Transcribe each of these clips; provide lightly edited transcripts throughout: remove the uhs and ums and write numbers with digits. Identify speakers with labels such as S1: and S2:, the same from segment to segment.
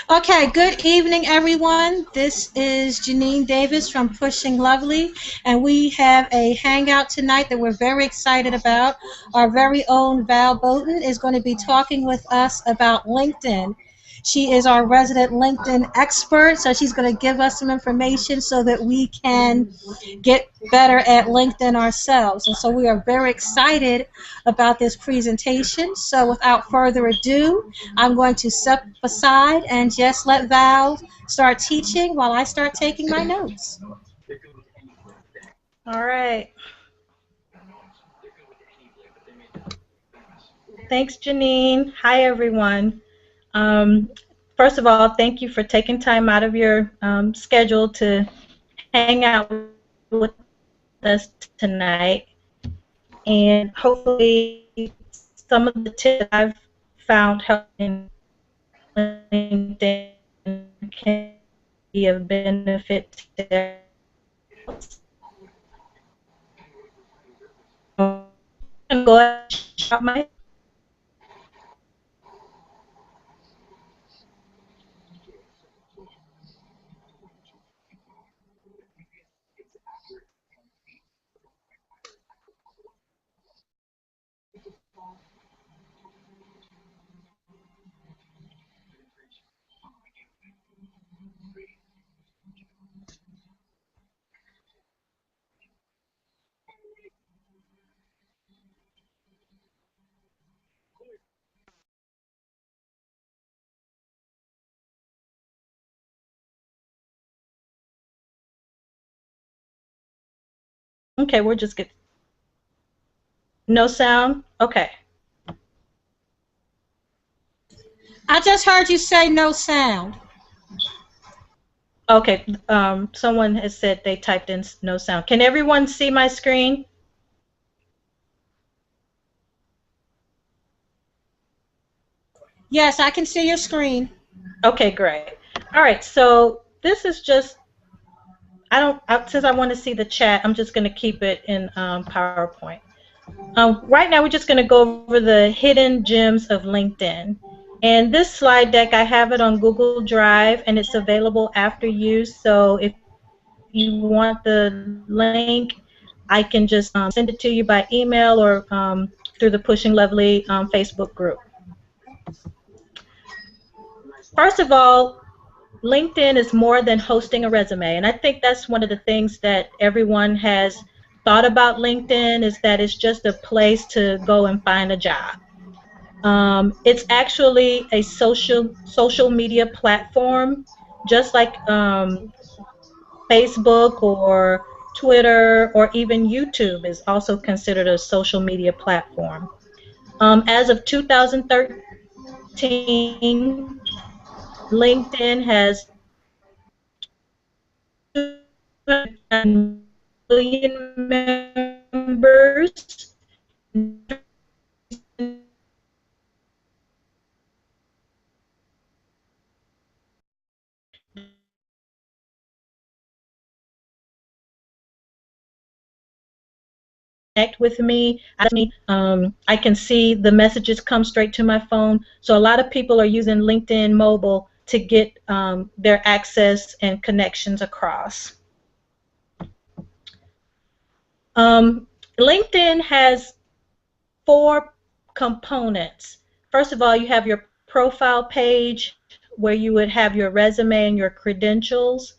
S1: Okay, good evening, everyone. This is Janine Davis from Pushing Lovely, and we have a hangout tonight that we're very excited about. Our very own Val Boaten is going to be talking with us about LinkedIn. She is our resident LinkedIn expert, so she's going to give us some information so that we can get better at LinkedIn ourselves. And so we are very excited about this presentation. So without further ado, I'm going to step aside and just let Val start teaching while I start taking my notes.
S2: All right. Thanks, Janine. Hi, everyone. Um, First of all, thank you for taking time out of your schedule to hang out with us tonight. And hopefully, some of the tips I've found helping LinkedIn can be of benefit to everyone else. I'm going to go ahead and share my. Okay, we're just get no sound. Okay.
S1: I just heard you say no sound.
S2: Okay. Someone has said they typed in no sound. Can everyone see my screen?
S1: Yes, I can see your screen.
S2: Okay, great. All right. So this is just since I want to see the chat, I'm just going to keep it in PowerPoint. Right now, we're just going to go over the hidden gems of LinkedIn. And this slide deck, I have it on Google Drive, and it's available after use. So if you want the link, I can just send it to you by email or through the Pushing Lovely Facebook group. First of all, LinkedIn is more than hosting a resume, and I think that's one of the things that everyone has thought about LinkedIn is that it's just a place to go and find a job. It's actually a social media platform, just like Facebook or Twitter or even YouTube is also considered a social media platform. As of 2013, LinkedIn has 2 million members. Connect with me. I can see the messages come straight to my phone. So a lot of people are using LinkedIn Mobile to get their access and connections across. LinkedIn has 4 components. First of all, you have your profile page where you would have your resume and your credentials.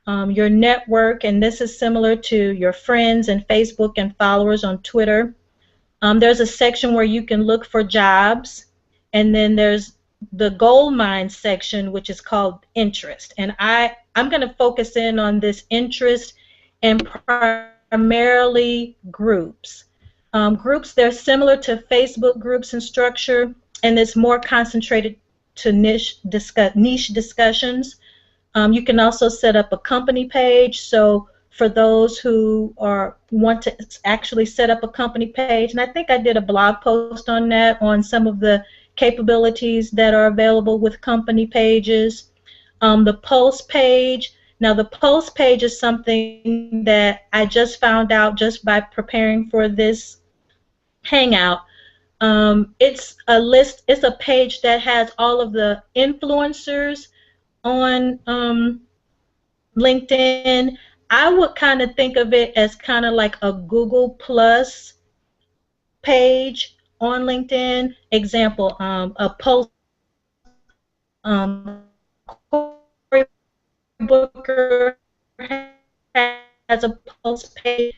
S2: Your network, and this is similar to your friends and Facebook and followers on Twitter. There's a section where you can look for jobs, and then there's the gold mine section, which is called interest. And I'm going to focus in on this interest and primarily groups. Groups, they're similar to Facebook groups in structure, and it's more concentrated to niche discussions. You can also set up a company page. So for those who want to actually set up a company page, and I think I did a blog post on that, on some of the capabilities that are available with company pages. The post page. Now the post page is something that I just found out just by preparing for this hangout. It's a list. It's a page that has all of the influencers on LinkedIn. I would kind of think of it as kind of like a Google Plus page on LinkedIn. Example, a post. Cory Booker has a post page.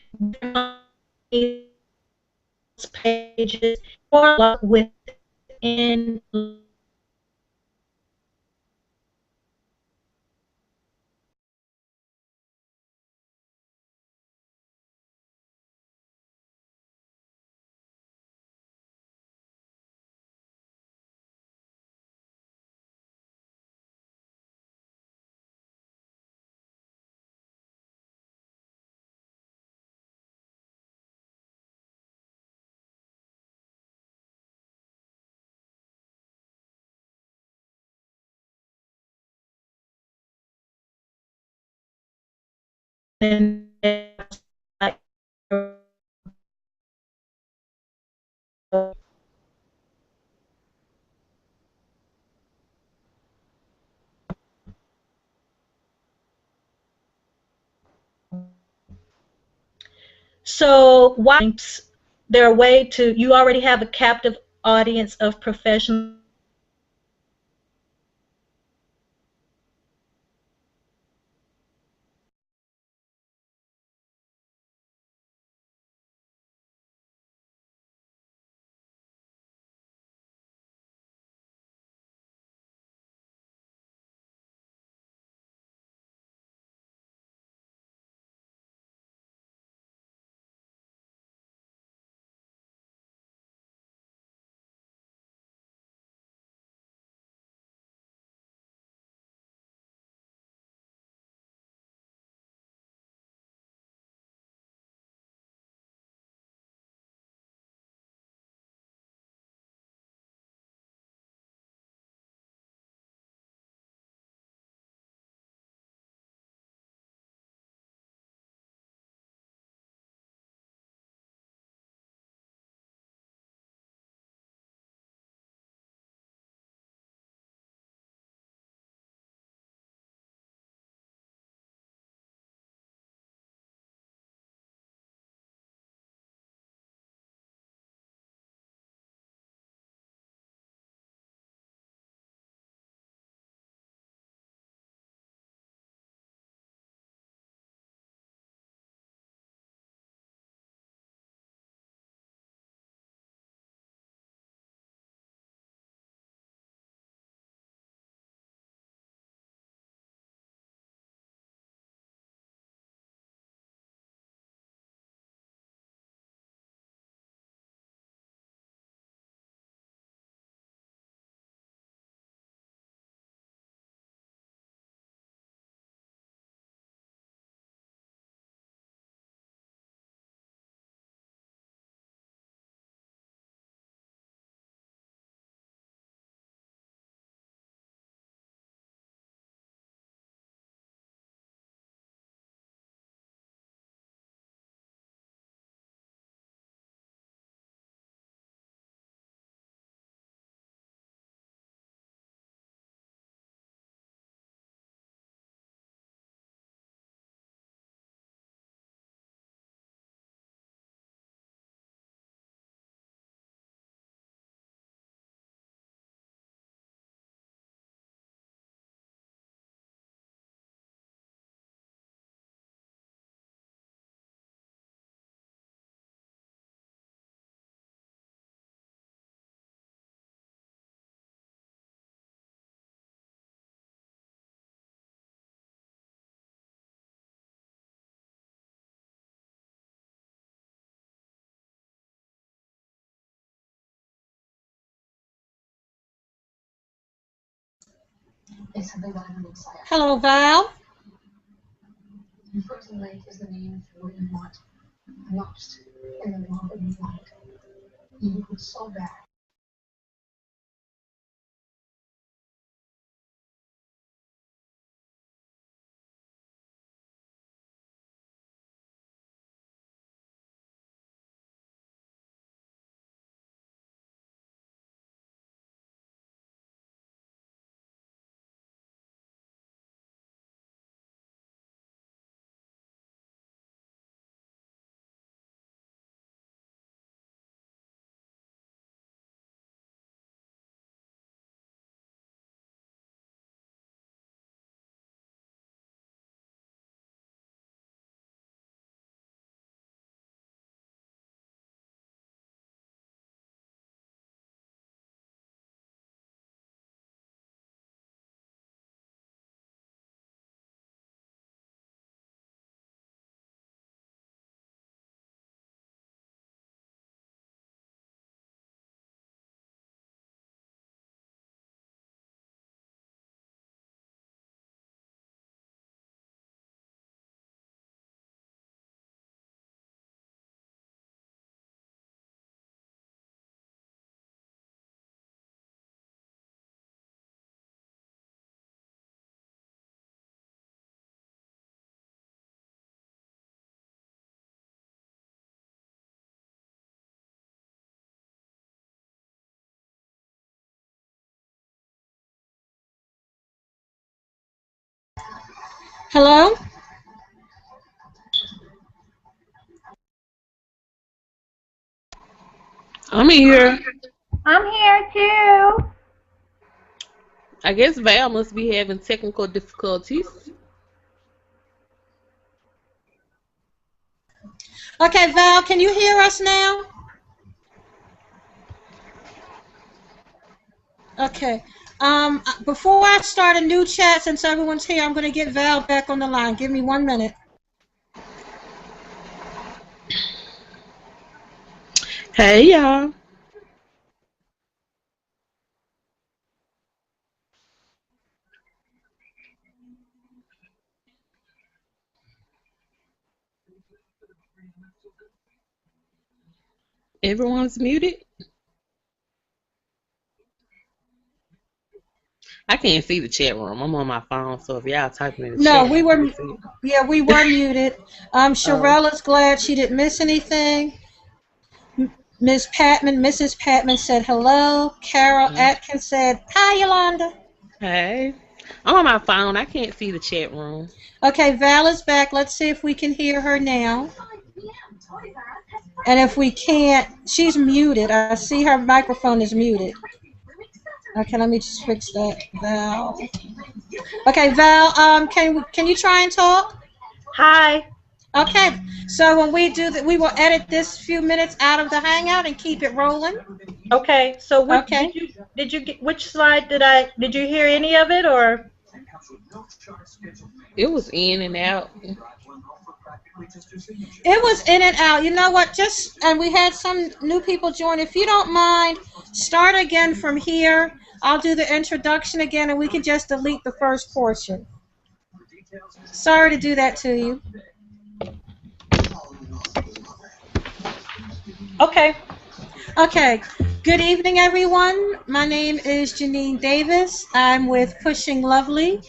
S2: Pages or within so why they're a way to you already have a captive audience of professionals
S1: Hello, Val. Hello?
S3: I'm here.
S2: I'm here too.
S3: I guess Val must be having technical difficulties.
S1: Okay, Val, can you hear us now? Okay. Before I start a new chat, since everyone's here, I'm going to get Val back on the line. Give me 1 minute.
S3: Hey y'all. Everyone's muted. I can't see the chat room. I'm on my phone, so if y'all typing in the
S1: No,
S3: chat,
S1: we
S3: I
S1: were,
S3: can't see it.
S1: yeah, we were muted. Sharella's glad she didn't miss anything. Mrs. Patman said hello. Carol
S3: Uh,
S1: Atkins said, hi, Yolanda.
S3: hey. I'm on my phone. I can't see the chat room.
S1: Okay, Val is back. Let's see if we can hear her now. And if we can't, she's muted. I see her microphone is muted. Okay, let me just fix that. Val. Okay, Val, can you try and talk?
S2: Hi.
S1: Okay, so when we do that, we will edit this few minutes out of the Hangout and keep it rolling.
S2: Okay. So what
S1: Okay.
S2: did you get? Which slide did you hear any of it or?
S3: It was in and out.
S1: It was in and out. You know what? And we had some new people join. If you don't mind, start again from here. I'll do the introduction again, and we can just delete the first portion. Sorry to do that to you.
S2: Okay.
S1: Okay. Good evening, everyone. My name is Janine Davis. I'm with Pushing Lovely,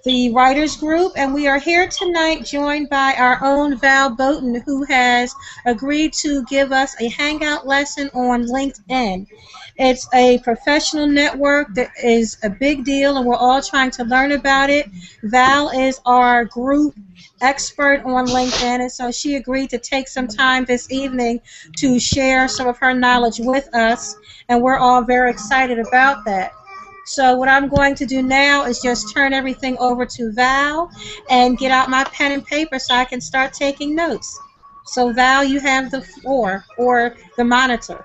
S1: the writers group, and we are here tonight joined by our own Val Boaten, who has agreed to give us a hangout lesson on LinkedIn. It's a professional network that is a big deal, and we're all trying to learn about it. Val is our group expert on LinkedIn, and so she agreed to take some time this evening to share some of her knowledge with us, and we're all very excited about that. So what I'm going to do now is just turn everything over to Val and get out my pen and paper so I can start taking notes. So Val, you have the floor or the monitor.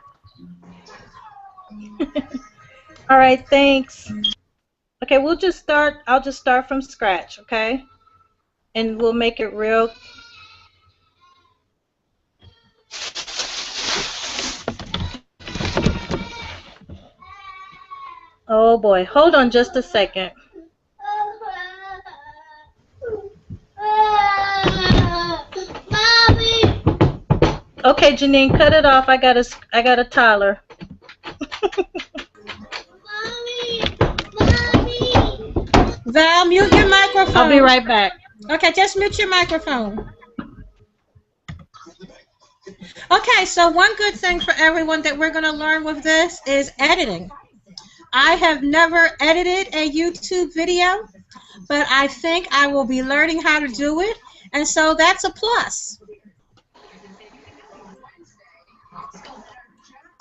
S2: All right. Thanks. Okay. We'll just start. I'll just start from scratch. Okay. And we'll make it real. Oh boy. Hold on just a second. Okay, Janine, cut it off. I got a toddler.
S1: Val, mute your
S2: I'll be
S1: microphone.
S2: right back.
S1: Okay, just mute your microphone. Okay, so one good thing for everyone that we're going to learn with this is editing. I have never edited a YouTube video, but I think I will be learning how to do it, and so that's a plus.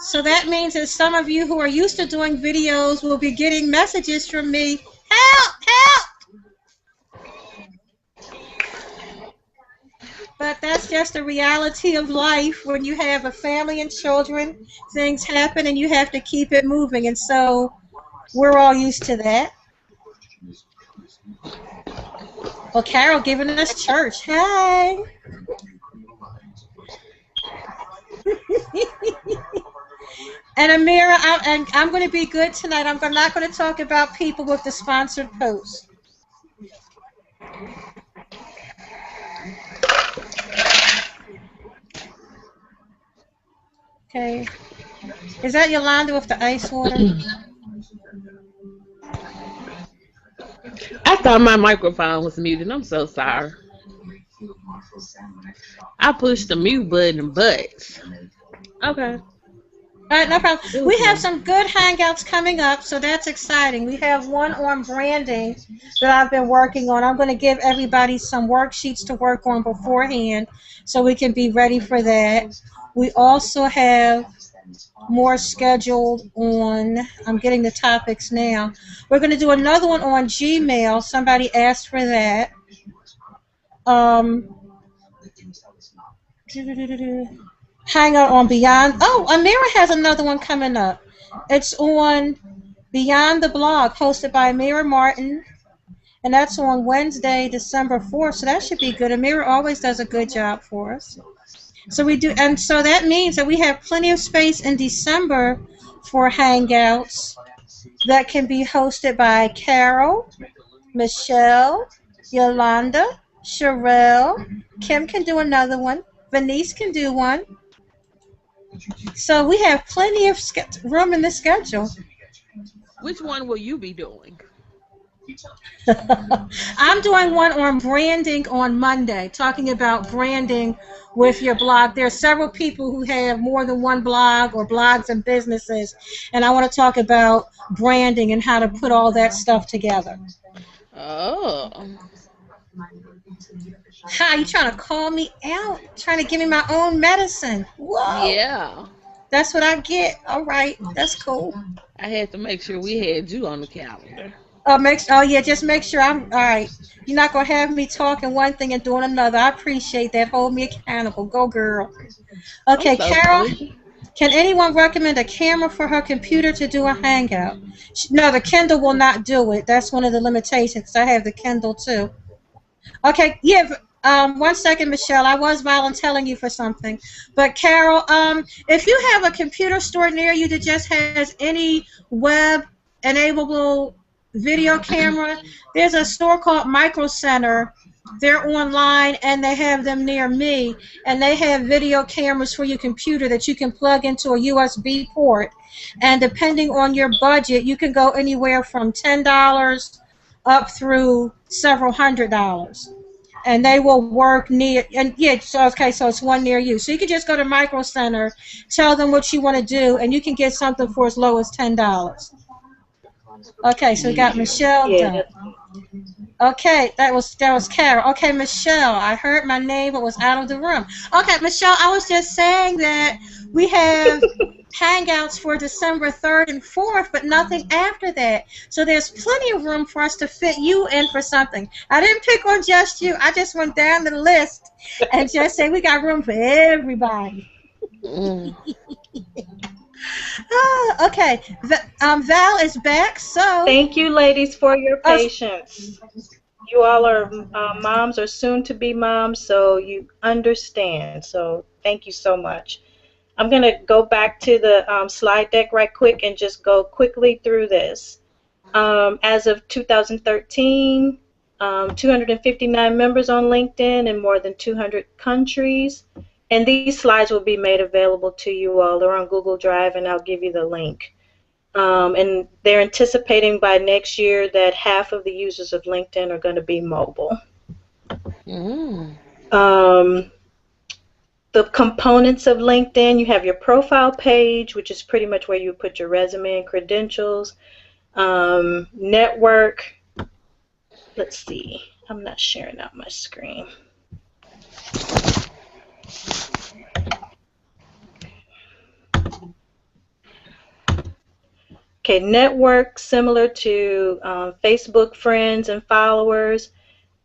S1: So that means that some of you who are used to doing videos will be getting messages from me, help, help! But that's just the reality of life. When you have a family and children, things happen and you have to keep it moving. And so we're all used to that. Well, Carol giving us church. Hey. And Amira, I'm going to be good tonight. I'm not going to talk about people with the sponsored posts. Okay. Is that Yolanda with the ice water?
S3: I thought my microphone was muted. I'm so sorry. I pushed the mute button, but okay.
S1: All right, no problem. We have
S3: Mhm.
S1: some good hangouts coming up, so that's exciting. We have one on branding that I've been working on. I'm going to give everybody some worksheets to work on beforehand so we can be ready for that. We also have more scheduled on, I'm getting the topics now. We're going to do another one on Gmail. Somebody asked for that. Um, Hangout on Beyond. Oh, Amira has another one coming up. It's on Beyond the Blog, hosted by Amira Martin, and that's on Wednesday, December 4th. So that should be good. Amira always does a good job for us. So we do, and so that means that we have plenty of space in December for Hangouts that can be hosted by Carol, Michelle, Yolanda, Sherelle. Kim can do another one. Venice can do one. So we have plenty of room in the schedule.
S3: Which one will you be doing?
S1: I'm doing one on branding on Monday, talking about branding with your blog. There are several people who have more than one blog or blogs and businesses, and I want to talk about branding and how to put all that stuff together.
S3: Oh,
S1: Hi, you trying to call me out? Trying to give me my own medicine? Whoa,
S3: yeah.
S1: that's what I get. All right, that's cool.
S3: I had to make sure we had you on the calendar.
S1: Oh yeah, just make sure I'm all right. You're not gonna have me talking one thing and doing another. I appreciate that. Hold me accountable. Go girl.
S3: I'm
S1: Okay,
S3: so
S1: Carol,
S3: sweet.
S1: can anyone recommend a camera for her computer to do a hangout? No, the Kindle will not do it. That's one of the limitations. I have the Kindle too. Okay, yeah. One second, Michelle. I was volunteering you for something, but Carol, if you have a computer store near you that just has any web-enable video camera, there's a store called Micro Center. They're online and they have them near me, and they have video cameras for your computer that you can plug into a USB port. And depending on your budget, you can go anywhere from $10 up through several $100s, and they will work near. And yeah, so okay, so it's one near you, so you can just go to Micro Center, tell them what you want to do, and you can get something for as low as $10. Okay, so we got Michelle
S2: Yeah,
S1: done.
S2: that's
S1: Okay, that was Carol. Okay, Michelle, I heard my name but was out of the room. Okay, Michelle, I was just saying that we have hangouts for December 3rd and 4th, but nothing after that. So there's plenty of room for us to fit you in for something. I didn't pick on just you. I just went down the list and just say we got room for everybody.
S3: Mm.
S1: Okay, Val is back, so
S2: Thank you, ladies, for your
S1: uh,
S2: patience. You all are moms or soon to be moms, so you understand. So thank you so much. I'm going to go back to the slide deck right quick and just go quickly through this. As of 2013, 259 members on LinkedIn in more than 200 countries. And these slides will be made available to you all. They're on Google Drive, and I'll give you the link. And they're anticipating by next year that half of the users of LinkedIn are going to be mobile.
S3: Mm.
S2: Um, the components of LinkedIn, you have your profile page, which is pretty much where you put your resume and credentials. Network, let's see, I'm not sharing out my screen. Okay, network, similar to Facebook friends and followers.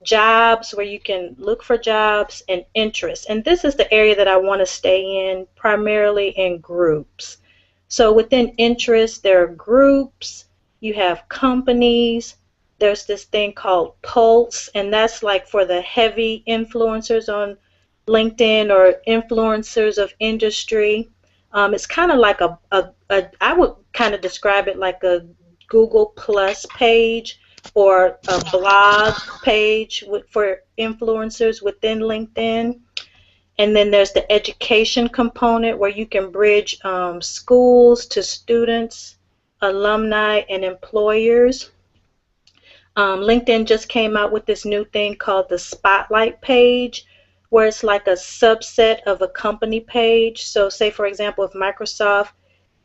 S2: Jobs, where you can look for jobs, and interests. And this is the area that I want to stay in, primarily in groups. So within interests, there are groups, you have companies, there's this thing called Pulse, and that's like for the heavy influencers on LinkedIn or influencers of industry. It's kind of like I would kind of describe it like a Google Plus page or a blog page for influencers within LinkedIn. And then there's the education component where you can bridge schools to students, alumni, and employers. LinkedIn just came out with this new thing called the Spotlight page, where it's like a subset of a company page. So say, for example, if Microsoft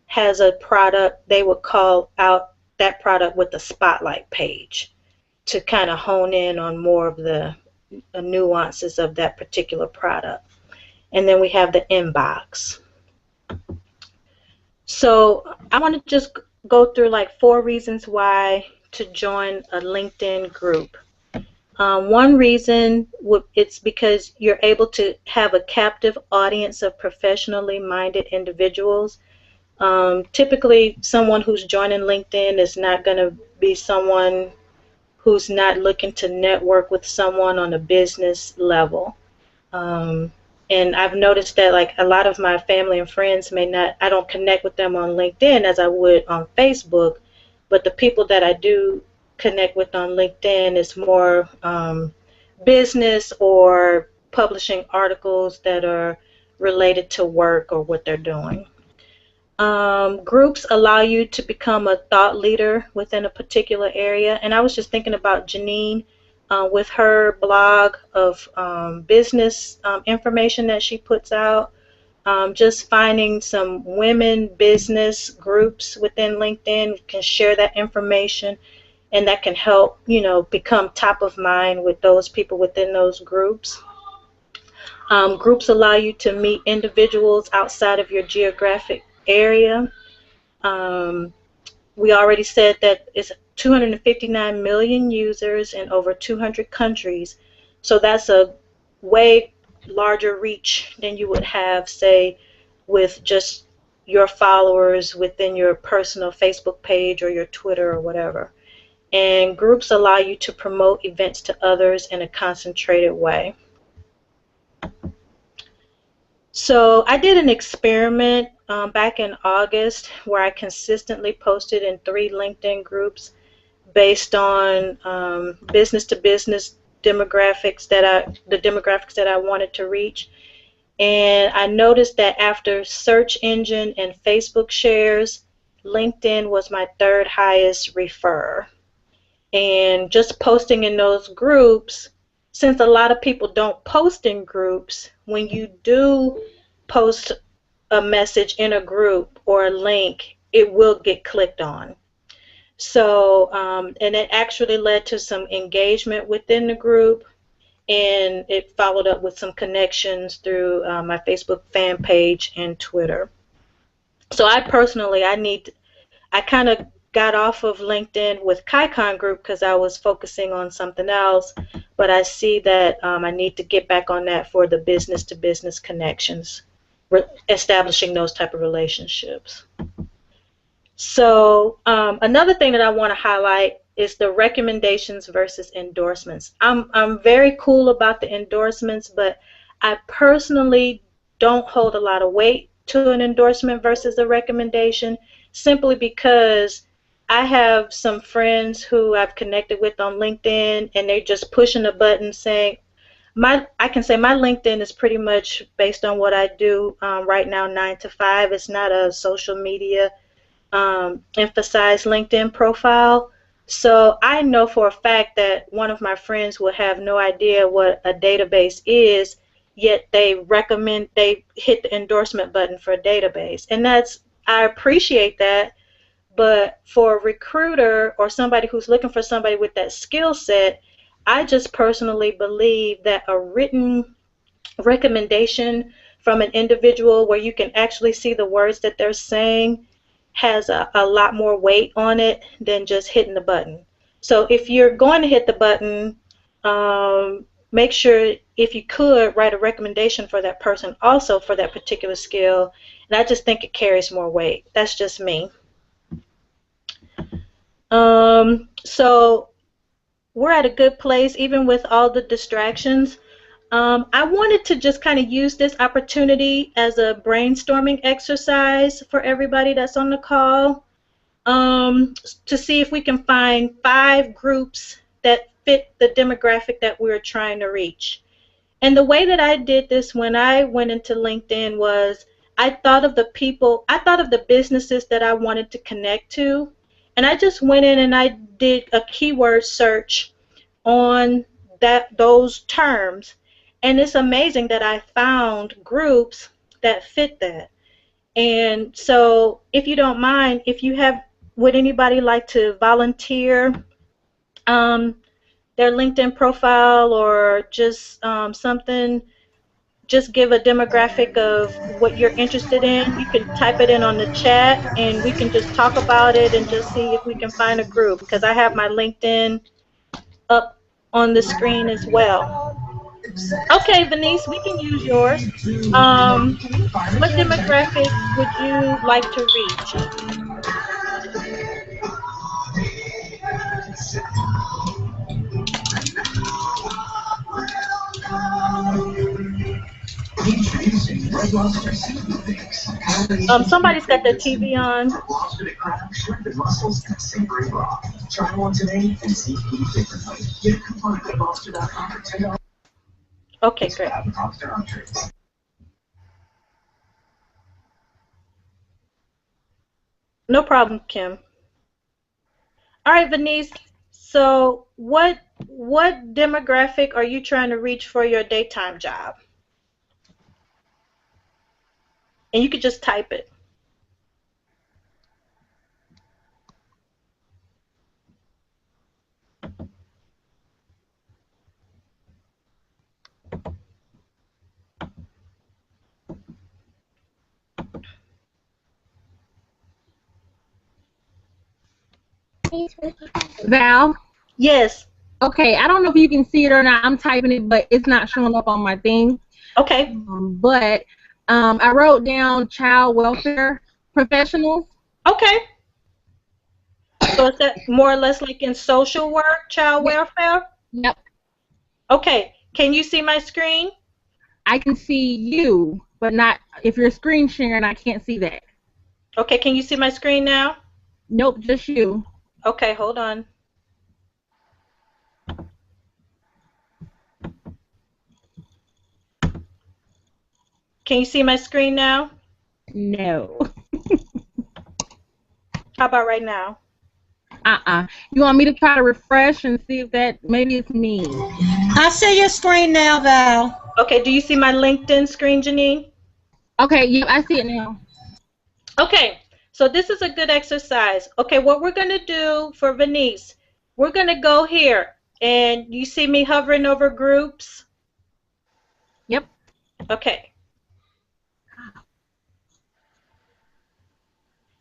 S2: has a product, they would call out that product with the spotlight page to kind of hone in on more of the nuances of that particular product. And then we have the inbox. So I want to just go through like 4 reasons why to join a LinkedIn group. One reason, it's because you're able to have a captive audience of professionally minded individuals. Typically, someone who's joining LinkedIn is not going to be someone who's not looking to network with someone on a business level. Um, and I've noticed that like a lot of my family and friends I don't connect with them on LinkedIn as I would on Facebook, but the people that I do connect with on LinkedIn is more business or publishing articles that are related to work or what they're doing. Groups allow you to become a thought leader within a particular area. And I was just thinking about Janine with her blog of business information that she puts out. Just finding some women business groups within LinkedIn can share that information, and that can help, become top of mind with those people within those groups. Groups allow you to meet individuals outside of your geographic area. Um, we already said that it's 259 million users in over 200 countries. So that's a way larger reach than you would have, say, with just your followers within your personal Facebook page or your Twitter or whatever. And groups allow you to promote events to others in a concentrated way. So I did an experiment back in August where I consistently posted in 3 LinkedIn groups based on business to business demographics the demographics that I wanted to reach. And I noticed that after search engine and Facebook shares, LinkedIn was my 3rd highest refer. And just posting in those groups, since a lot of people don't post in groups, when you do post a message in a group or a link, it will get clicked on. So, and it actually led to some engagement within the group, and it followed up with some connections through my Facebook fan page and Twitter. So I personally, I kind of got off of LinkedIn with KaiCon Group because I was focusing on something else, but I see that I need to get back on that for the business-to-business connections, establishing those type of relationships. So another thing that I want to highlight is the recommendations versus endorsements. I'm very cool about the endorsements, but I personally don't hold a lot of weight to an endorsement versus a recommendation, simply because I have some friends who I've connected with on LinkedIn, and they're just pushing a button saying, I can say my LinkedIn is pretty much based on what I do right now, 9 to 5. It's not a social media emphasized LinkedIn profile. So I know for a fact that one of my friends will have no idea what a database is, yet they hit the endorsement button for a database. And I appreciate that. But for a recruiter or somebody who's looking for somebody with that skill set, I just personally believe that a written recommendation from an individual where you can actually see the words that they're saying has a lot more weight on it than just hitting the button. So if you're going to hit the button, make sure, if you could, write a recommendation for that person also for that particular skill. And I just think it carries more weight. That's just me. So we're at a good place even with all the distractions. I wanted to just kind of use this opportunity as a brainstorming exercise for everybody that's on the call, to see if we can find 5 groups that fit the demographic that we're trying to reach. And the way that I did this when I went into LinkedIn was I thought of the businesses that I wanted to connect to, and I just went in and I did a keyword search on those terms. And it's amazing that I found groups that fit that. And so if you don't mind, would anybody like to volunteer their LinkedIn profile, or just something, just give a demographic of what you're interested in? You can type it in on the chat and we can just talk about it and just see if we can find a group, because I have my LinkedIn up on the screen as well. Okay, Venice, we can use yours. What demographic would you like to reach? Somebody's got their TV on. Okay, great. No problem, Kim. All right, Venice. So what demographic are you trying to reach for your daytime job? And you could just type it.
S4: Val?
S2: Yes.
S4: Okay, I don't know if you can see it or not. I'm typing it, but it's not showing up on my thing.
S2: Okay.
S4: But I wrote down child welfare professionals.
S2: Okay. So is that more or less like in social work, child welfare?
S4: Yep.
S2: Okay. Can you see my screen?
S4: I can see you, but not if you're screen sharing. I can't see that.
S2: Okay. Can you see my screen now?
S4: Nope, just you.
S2: Okay, hold on. Can you see my screen now?
S4: No.
S2: How about right now?
S4: You want me to try to refresh and see if that, maybe it's me.
S1: I see your screen now, Val.
S2: Okay, do you see my LinkedIn screen, Janine?
S4: Okay, yep, I see it now.
S2: Okay, so this is a good exercise. Okay, what we're going to do for Venice, we're going to go here, and you see me hovering over groups?
S4: Yep.
S2: Okay.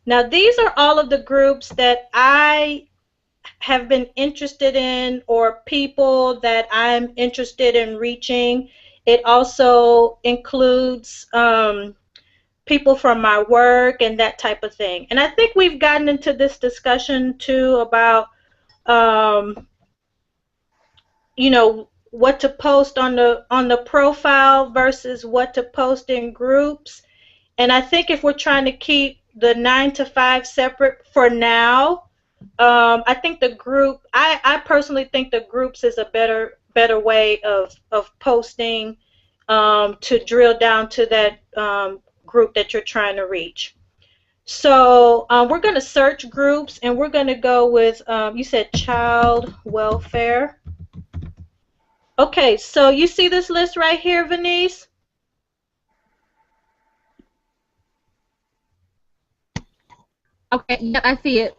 S2: Now, these are all of the groups that I have been interested in, or people that I'm interested in reaching. It also includes people from my work and that type of thing. And I think we've gotten into this discussion too about, you know, what to post on the profile versus what to post in groups. And I think if we're trying to keep the 9 to 5 separate for now, I think the group, I personally think the groups is a better way of posting to drill down to that group that you're trying to reach. So we're going to search groups, and we're going to go with, you said child welfare. Okay, so you see this list right here, Venice?
S4: Okay, yep, I see it.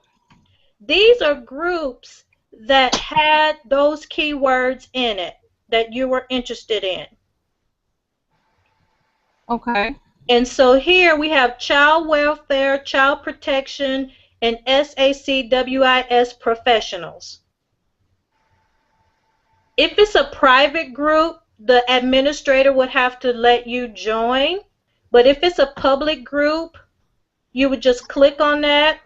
S2: These are groups that had those keywords in it that you were interested in.
S4: Okay.
S2: And so here we have child welfare, child protection, and SACWIS professionals. If it's a private group, the administrator would have to let you join. But if it's a public group, you would just click on that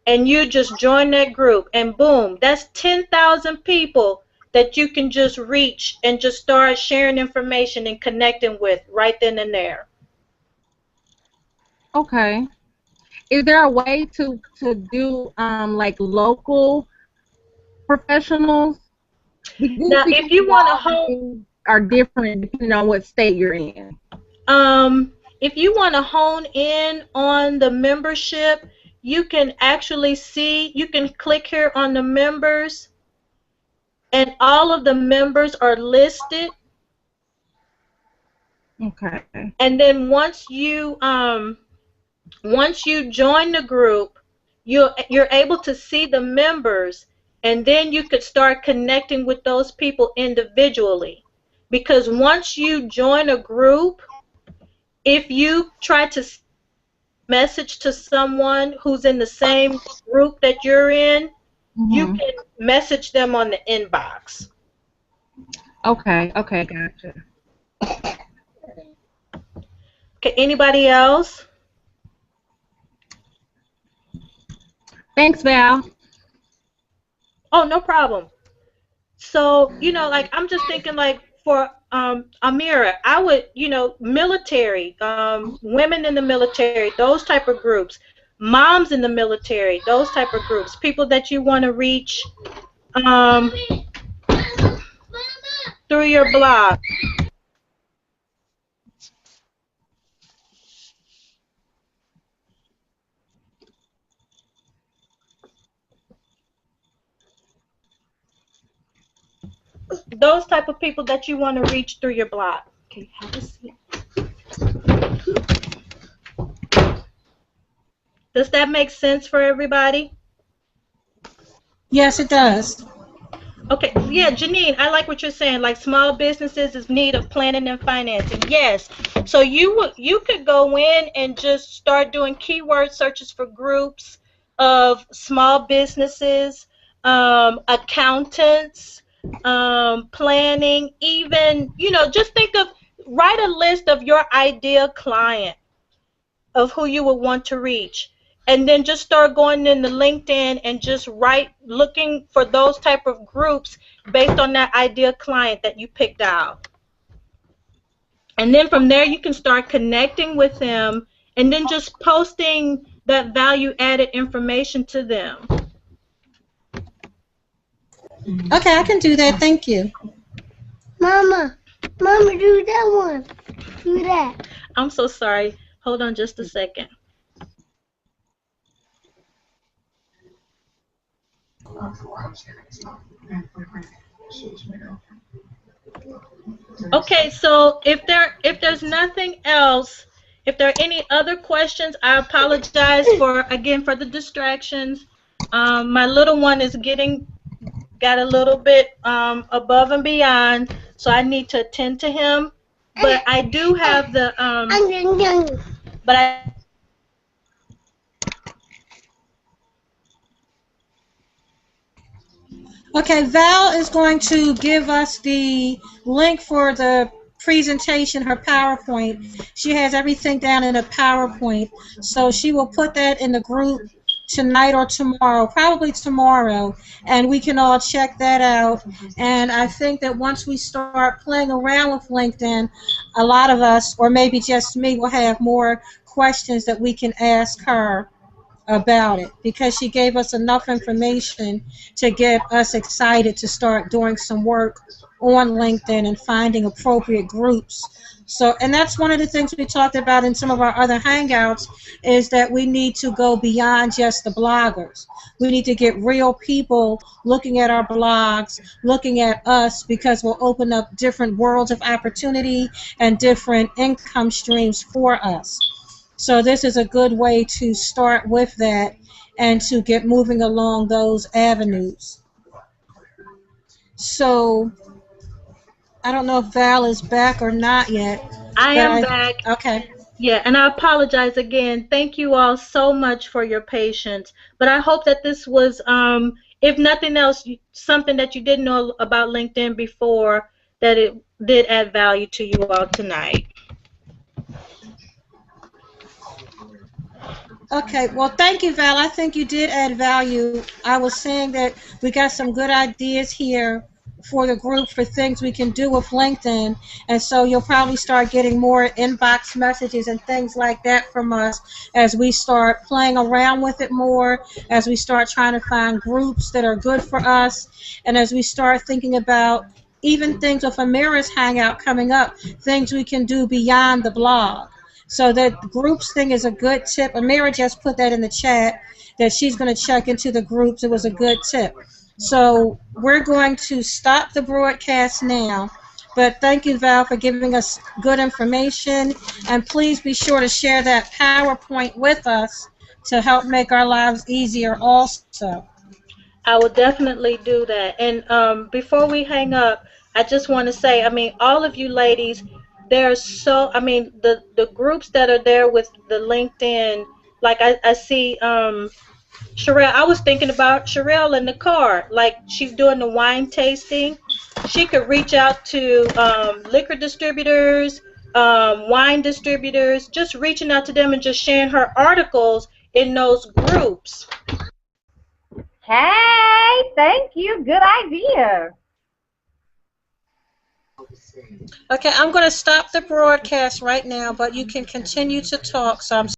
S2: and you just join that group, and boom, that's 10,000 people that you can just reach and just start sharing information and connecting with right then and there.
S4: Okay. Is there a way to do like local professionals?
S2: Now, if you want to hone,
S4: are different depending on what state you're in.
S2: if you want to hone in on the membership, you can actually see, you can click here on the members, and all of the members are listed.
S4: Okay.
S2: And then once you Once you join the group, you're able to see the members, and then you could start connecting with those people individually. Because once you join a group, if you try to message to someone who's in the same group that you're in, you
S4: Mhm.
S2: can message them on the inbox.
S4: Okay. Okay. Gotcha.
S2: Okay, anybody else?
S4: Thanks, Val.
S2: Oh, no problem. So, like I'm just thinking like for Amira, I would, military, women in the military, those type of groups, moms in the military, those type of groups, people that you want to reach um, through your blog. Those type of people that you want to reach through your blog. Okay, have a seat. Does that make sense for everybody?
S1: Yes, it does.
S2: Okay, yeah, Janine, I like what you're saying. Like small businesses is need of planning and financing. Yes. So you could go in and just start doing keyword searches for groups of small businesses, accountants, planning, even, just think of write a list of your ideal client of who you would want to reach, and then just start going into LinkedIn and just write looking for those type of groups based on that ideal client that you picked out. And then from there you can start connecting with them and then just posting that value added information to them.
S1: Okay, I can do that. Thank you.
S5: Mama, Mama, do that one. Do that.
S2: I'm so sorry. Hold on just a second. Okay, so if there's nothing else, if there are any other questions, I apologize for the distractions. My little one is got a little bit above and beyond, so I need to attend to him. But I do have but I
S1: Okay, Val is going to give us the link for the presentation, her PowerPoint. She has everything down in a PowerPoint. So she will put that in the group tonight or tomorrow, probably tomorrow, and we can all check that out. And I think that once we start playing around with LinkedIn, a lot of us, or maybe just me, will have more questions that we can ask her about it, because she gave us enough information to get us excited to start doing some work on LinkedIn and finding appropriate groups. So, and that's one of the things we talked about in some of our other hangouts, is that we need to go beyond just the bloggers. We need to get real people looking at our blogs, looking at us, because we'll open up different worlds of opportunity and different income streams for us. So this is a good way to start with that and to get moving along those avenues. So I don't know if Val is back or not yet,
S2: I
S1: but
S2: am back.
S1: okay.
S2: Yeah, and I apologize again. Thank you all so much for your patience. But I hope that this was, if nothing else, something that you didn't know about LinkedIn before, that it did add value to you all tonight.
S1: Okay, well, thank you, Val. I think you did add value. I was saying that we got some good ideas here for the group for things we can do with LinkedIn, and so you'll probably start getting more inbox messages and things like that from us as we start playing around with it more, as we start trying to find groups that are good for us, and as we start thinking about even things with Amira's Hangout coming up, things we can do beyond the blog. So that groups thing is a good tip. Amira just put that in the chat, that she's going to check into the groups. It was a good tip. So we're going to stop the broadcast now. But thank you, Val, for giving us good information. And please be sure to share that PowerPoint with us to help make our lives easier also.
S2: I will definitely do that. And before we hang up, I just want to say, I mean, all of you ladies, there's so, I mean, the groups that are there with the LinkedIn, like I see Sherelle, I was thinking about Sherelle in the car, like she's doing the wine tasting. She could reach out to liquor distributors, wine distributors, just reaching out to them and just sharing her articles in those groups.
S6: Hey, thank you. Good idea.
S1: Okay, I'm going to stop the broadcast right now, but you can continue to talk. So I'm